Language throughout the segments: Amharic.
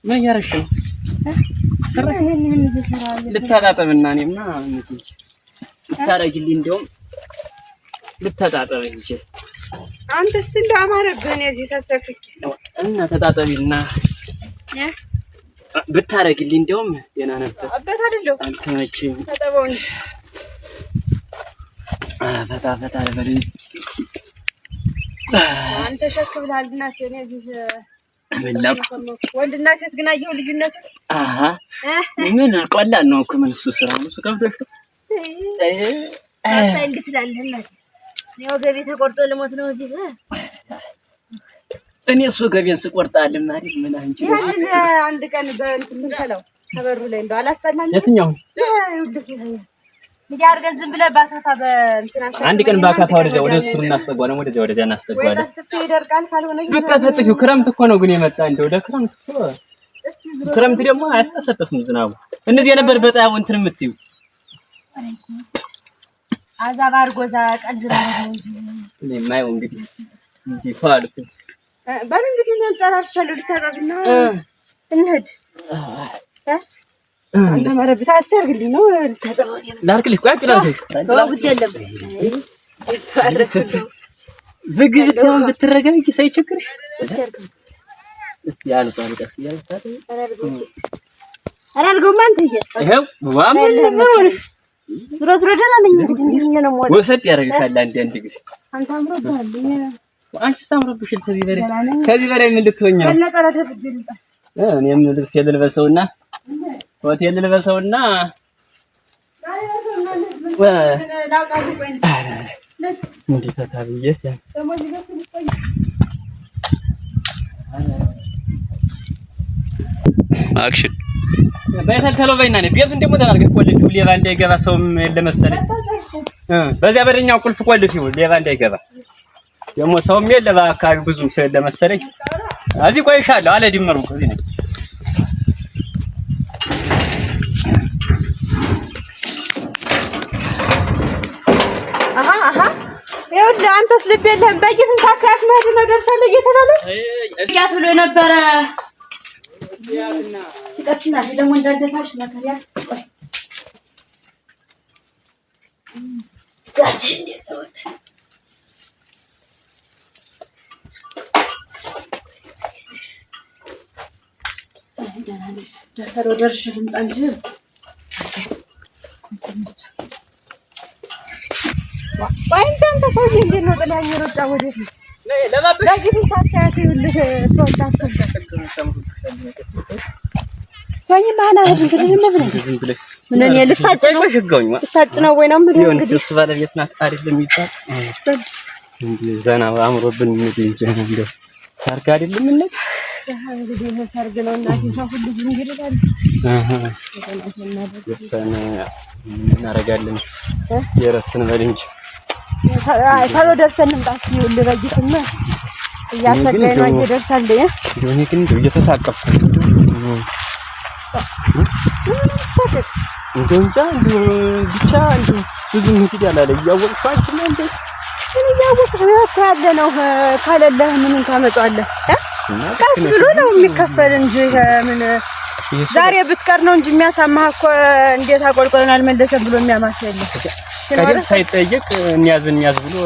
ምን ያረሽ ነው? ልታጣጥብና እኔማ ልታረጊልኝ እንደውም ልታጣጥብ እንጂ አንተስ እንደው አማረብህ ነው እዚህ ተሰፍክ እና ተጣጣቢና ብታረጊልኝ እንደውም ደህና ነበር። አበት አይደለም አንተመችኝ ተጠበው እንጂ ፈታ ፈታ ለበለኝ አንተ ተከብላልና እኔ እዚህ ምንም ወንድና ሴት ግን አየሁ ልዩነቱ። አሃ ምን ቀላል ነው እኮ ምን እሱ ስራ ነው እሱ ከብዶሽ እንድትላለህና ነው ገቤ ተቆርጦ ለሞት ነው እዚህ እኔ እሱ ገቤን ስቆርጣልም አይደል ምን አንቺ አንድ ቀን በእንትን ምንከለው ተበሩ ላይ እንደው አላስጠላኝ የትኛው እንዲያርገን ዝም ብለህ ባካታ በእንትና አንድ ቀን ባካታ ወደ እሱ እናስጠጓለን ወደዚያ እናስጠጓለን ይደርቃል ካልሆነ ብትፈጥፊው ክረምት እኮ ነው ግን የመጣ እንደው ለክረምት እኮ ክረምት ደግሞ አያስጠፈጥፍም ዝናቡ እነዚህ የነበር በጣም እንትን የምትይው አዛብ አርጎዛ ቀን ዝናብ ነው እንጂ እኔ ማየው እንግዲህ ፋልኩ በእንግዲህ ነው ጠራርሻለሁ ልታጣብና እንሂድ አንተ ማረብታ አስተርግልኝ ነው ልታጣው ላርክልሽ ቆይ አቅላልሽ አይደለም ዝግብታውን ብትረጋጊ ሳይቸግርሽ እስቲ ያልፋል ቀስ ያልፋል አራርገው ማን ተየ ይሄው ዋምን ነው ዝሮ ደህና ነኝ እንግዲህ ነው ሞት ወሰድ ያረጋሻል አንድ ጊዜ አንተ አምሮብሃል አንቺ ሳምሮብሽ ከዚህ በላይ ምን ልትሆኛ ነው ለነጠራ ደብድልጣ እኔም ልብስ የልበሰውና ሆቴል ልበሰውና እንዴ ታታብዬ አክሽን በተልተሎ በይና ነው ቤቱን ደግሞ ተናርገ ቆልፊው ሌባ እንዳይገባ ሰውም ለመሰለኝ በዚያ በረኛው ቁልፍ ቆልፊው ሌባ እንዳይገባ ደግሞ ሰውም የለ በአካባቢ ብዙም ሰው ለመሰለኝ እዚህ ቆይሻለሁ አለ ድመሩ እዚህ ነው ይኸውልህ አንተስ ልብ የለህም በየትን ሳካያት መሄድ ነው ደርሳለህ እየተባለ ያት ብሎ የነበረ ሲቀስና ደግሞ እንዳደፋሽ መከሪያ ቆይ ጋትሽ እንዴ ደፈሮ ደርሽ ልምጣ እንጂ ወይ እንተ ሰውዬ እንዴት ነው ጥላኝ ሮጣ ወዴት ነው ለባብሽ ለጊዜ ሳታያት ይኸውልህ ወይ ማና ዝም ብለህ ምን እኔ ልታጭ ነው ወይ ነው ምን እንግዲህ እሱ ባለቤት ናት አይደለም የሚባል እንዴ ዘና አምሮብን እንዴ እንደው ሰርግ አይደለም እንዴ እንግዲህ ሰርግ ነው እናቴ ሰው ሁሉ እንግዲህ የሰነ እናረጋለን የረስን በል እንጂ ታሎ ደርሰን እንጣስ ይኸውልህ በጊጥና እያሰገኝ ነው እየደርሳለኝ ዶኒ ግን እየተሳቀፍኩ እንጃ ብቻ ብዙ ምትድ ያላለ እያወቅሽ ነው እንዴ ምን እያወቅሽ ነው ያለ ነው ካለለህ ምን ታመጣለህ ቀስ ብሎ ነው የሚከፈል እንጂ ምን ዛሬ ብትቀር ነው እንጂ የሚያሳማህ እኮ እንዴት አቆልቆለናል መለሰን ብሎ የሚያማሰል ከደም ሳይጠየቅ እንያዝ ብሎ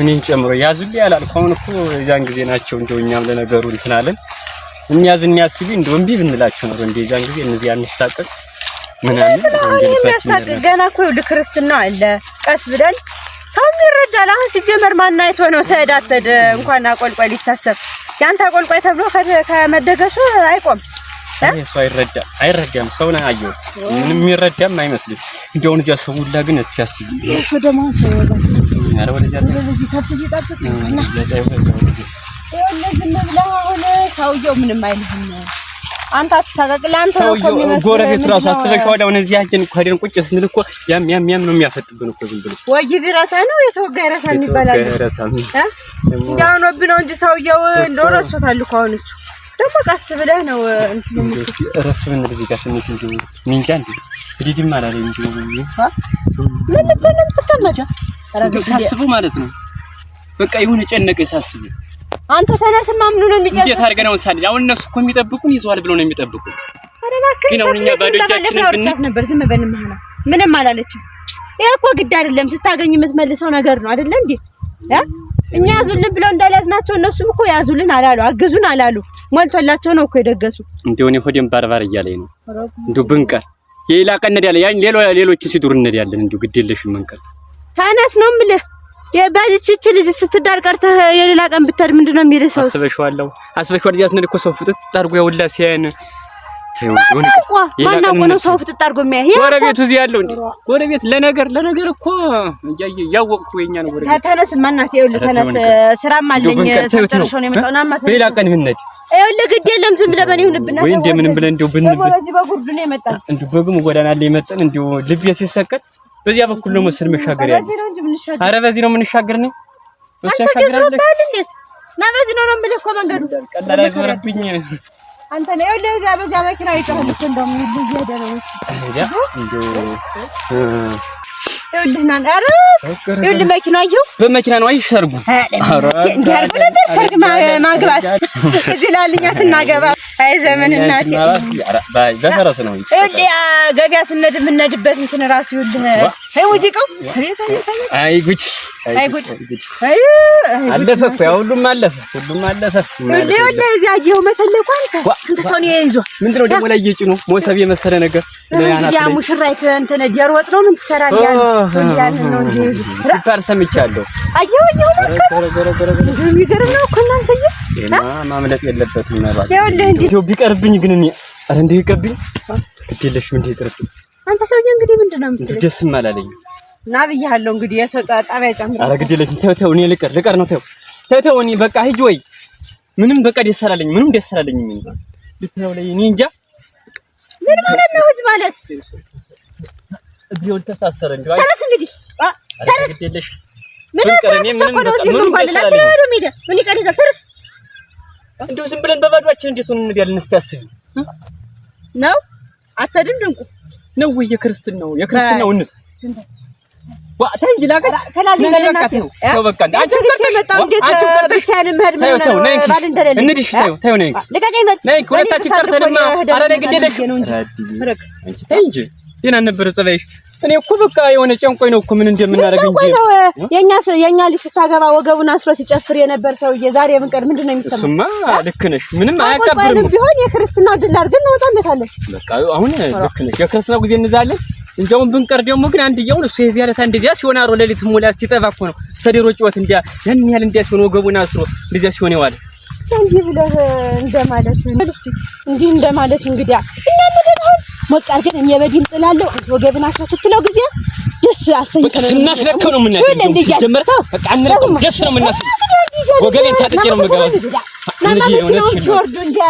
እኔን ጨምሮ ያዙልኝ ያላልከውን እኮ ያን ጊዜ ናቸው እንደውኛም ለነገሩ እንትናለን እንያዝ ሲሉ እንደው እምቢ ብንላቸው ነው እንደ ያን ጊዜ እነዚህ አንሳቀቅ ምናምን የሚያሳቅቅ ገና እኮ ክርስትና አለ ቀስ ብለን ሰው ይረዳል አሁን ሲጀመር ማን አይቶ ነው ተዳተደ እንኳን አቆልቋይ ሊታሰብ ያንተ አቆልቋይ ተብሎ ከመደገሱ አይቆም ሰው አይረዳም ሰው ነው አየሁት ምንም የሚረዳም አይመስልም እንደው እዚያ ሰው ሁላ ግን እትያስብ እሱ ደግሞ ሰው ያረ ወደዚያ ለዚህ ከፍ ሲጣጥቅና ዝም ብለህ አሁን ሰውዬው ምንም አይልህም። አንተ አትሳቀቅ። ለአንተ ነው እኮ የሚመስለው። ጎረቤት ራሱ አስበሽ ወዲያው እዚህ ያችን ኳዴን ቁጭ ስንል እኮ ያም ነው የሚያፈጥብን እኮ ዝም ብሎ ወይ ቢረሳ ነው የተወጋ ይረሳል ይባላል። እንዳው ነው ብለው እንጂ ሰውዬው እንደው ረስቶታል እኮ አሁን እሱ ደግሞ ቀስ ብለህ ነው እንትን እረፍ ምን እዚህ ጋር ትንሽ እንጂ ሚንጫ እንዴ ፍሪድም አላለ እንጂ ምን ተንም ተቀመጫ ሳስበው ማለት ነው በቃ የሆነ ጨነቀኝ ሳስበው። አንተ ተነስማ ምኑ ነው የሚጨነቀው? እንዴት አድርገን ነው ሳንል አሁን እነሱ እኮ የሚጠብቁን ይዘዋል ብለው ነው የሚጠብቁን። ግን አሁን እኛ ባዶ እጃችንን ብንል ነበር ዝም በል ማለት ምንም አላለችም። ይሄ እኮ ግድ አይደለም ስታገኝ የምትመልሰው ነገር ነው አይደለ እንዴ? እኛ ያዙልን ብለው እንዳልያዝናቸው እነሱም እኮ ያዙልን አላሉ፣ አግዙን አላሉ። ሞልቶላቸው ነው እኮ የደገሱ። እንደው እኔ ሆዴም ባርባር እያለኝ ነው። እንደው ብንቀር የሌላ ቀን እንሄዳለን፣ ያን ሌሎች ሲዱር እንሄዳለን። እንደው ግድ የለሽም መንቀር ተነስ ነው የምልህ። የባዚች ልጅ ስትዳር ቀርተህ የሌላ ቀን ብትሄድ ምንድነው የሚልህ ሰው? አስበሽዋለሁ ያስነድ እኮ ሰው ፍጥጥ አድርጎ ያውላ ሲያየን ማናውቆ ነው ሰው ፍጥጥ አድርጎ የሚያይ? ጎረቤቱ እዚህ ያለው እንዴ ጎረቤት ለነገር እኮ ያወቅኩ የኛ ነው ጎረቤት። ተነስ ማናት ይኸውልህ፣ ተነስ ስራም አለኝ ሰርተርሾ ነው የመጣውና ማታ ሌላ ቀን ምን ነድ ይኸውልህ፣ ግድ የለም ዝም ብለህ በኔ ይሁንብና ወይ እንደምንም ብለን እንደው ብንብል በዚህ በጉርድ ነው የመጣው። እንደው በግም ጎዳና ላይ መጣን እንደው ልብ ሲሰቀል በዚያ በኩል ነው መሰል መሻገር ያለ። ኧረ በዚህ ነው የምንሻገር ነው ወሰሻገራለህ እንዴት ና በዚህ ነው የምልህ እኮ መንገዱ ቀላል አይዞርብኝ አንተ ነው ይኸውልህ፣ በዚያ መኪና ይጫወት እኮ እንደውም ልጅ ያደረው እንደው ይኸውልህ ና ኧረ ይኸውልህ መኪና አየሁ። በመኪና ነው አይሽ ሰርጉ ኧረ እንዲያርጉ ነበር ሰርግ ማግባት እዚህ ላልኛ ስናገባ አይ ዘመን እናቴ በፈረስ ነው ይኸውልህ ገበያ ስንሄድ የምንሄድበት እንትን እራሱ ይኸውልህ አይ ሙዚቃው አይ ጉድ አለፈ እኮ ያው ሁሉም አለፈ ይኸውልህ እዚህ አየሁ መተለቁ አንተ ስንት ሰው ነው ይዞ ምንድነው ደግሞ ላይ እየጭኑ ሞሰብ የመሰለ ነገር ያ ሙሽራይት እንትን ጀር ወጥ ነው ምን ትሰራለህ ያን ነው እንጂ ይዞ ሲባል ሰምቻለሁ። አየሁ የሚገርም ነው እኮ እናንተዬ ማምለጥ የለበትም ነበር። ይኸውልህ እንዴው ቢቀርብኝ ግን እኔ ኧረ እንዴ ይቀርብኝ ግዴለሽ ምን ይቀርብኝ አንተ ሰውዬ እንግዲህ ምንድነው የምትለው? ደስም አላለኝ እና ብያለሁ እንግዲህ የሰው ጣቢያ ጨምር። ኧረ ግዴለሽ ተው እኔ ልቀር ነው ተው እኔ በቃ ሂጅ ወይ ምንም በቃ ደስ አላለኝ ምን ልትለው ላይ እኔ እንጃ ምን ማለት ነው ሂጅ ማለት ቢሆን ተሳሰረ እንዴ ተረስ እንግዲህ ተረስ ግዴለሽ ምን ሰዓት ምን ባልና ተናዶ ሜዳ ምን ይቀርዳል ተረስ እንደው ዝም ብለን በባዷችን እንዴት ሆነ እንዲያለን እስቲ አስቢ ነው አተድም ድንቁ ነው ወይ የክርስትናው እንስ ዋታይ ይላቀ ከላሊ በለናት ነው በቃ አንቺ ተመጣው እንዴት ብቻዬን መሄድ ምን ባል እንደሌለ እንዴ ታዩ ነኝ ልቀቀኝ ነይ ሁለታችን ቀርተንማ ኧረ ነይ ግዴለሽ አንቺ ታይ እንጂ ደህና ነበር ጸባይሽ። እኔ እኮ በቃ የሆነ ጨንቆኝ ነው እኮ ምን እንደምናደርግ እንጂ የኛ ልጅ ስታገባ ወገቡን አስሮ ሲጨፍር የነበር ሰውዬ ዛሬ ብንቀር ምንድነው የሚሰማው? እሱማ ልክ ነሽ ምንም አያቀብርም ቢሆን የክርስትናው ድል አድርገን እንወጣለታለን። በቃ አሁን ልክ ነሽ የክርስትናው ጊዜ እንዛለን እንጃውን ብንቀር ደግሞ ግን አንድያውን እሱ የዚህ ያለታ እንደዚያ ሲሆን አሮ ለሊት ሙላ ሲጠፋ እኮ ነው ስተደሮ ጭወት እንዲያ ያን ያህል እንዲያ ሲሆን ወገቡን አስሮ እንደዚያ ሲሆን ይዋል እንዲህ ብለህ እንደማለት እስቲ እንዲህ እንደማለት እንግዲያ እኛ ምንድነው ሞቅ አድርገን እኔ በዲም ጥላለሁ ወገብን አስራ ስትለው ጊዜ ደስ አሰኝከው ስናስረከው ነው የምናደርገው ጀመርታ በቃ አንረከው ደስ ነው የምናስረከው ወገቤን ታጥቄ ነው የምገባው ናና ነው ሲወርዱ እንዲያ